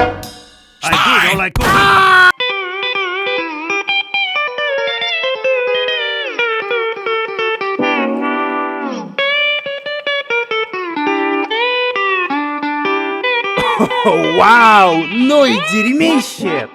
I did all I could. Вау, ну и дерьмище!